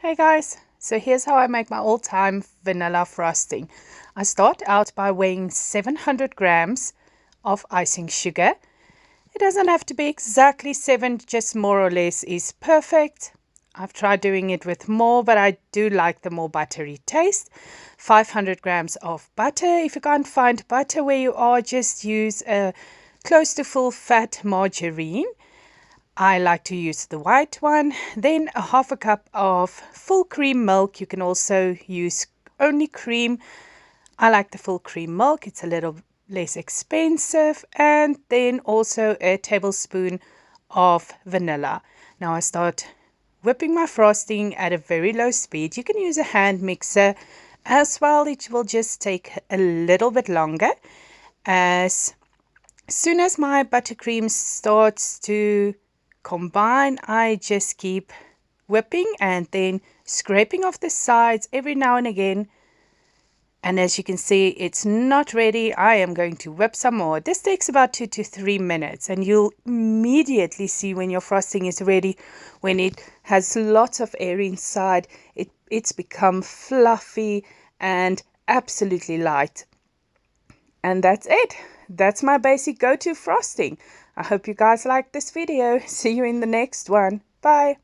Hey guys, so here's how I make my all-time vanilla frosting. I start out by weighing 700 grams of icing sugar. It doesn't have to be exactly 7, just more or less is perfect. I've tried doing it with more, but I do like the more buttery taste. 500 grams of butter. If you can't find butter where you are, just use a close to full fat margarine. I like to use the white one. Then a half a cup of full cream milk. You can also use only cream. I like the full cream milk. It's a little less expensive. And then also a tablespoon of vanilla. Now I start whipping my frosting at a very low speed. You can use a hand mixer as well. It will just take a little bit longer. As soon as my buttercream starts to combine, I just keep whipping and then scraping off the sides every now and again. And as you can see, it's not ready. I am going to whip some more. This takes about 2 to 3 minutes, and you'll immediately see when your frosting is ready. When it has lots of air inside, it's become fluffy and absolutely light. And that's it. That's my basic go-to frosting. I hope you guys liked this video. See you in the next one. Bye.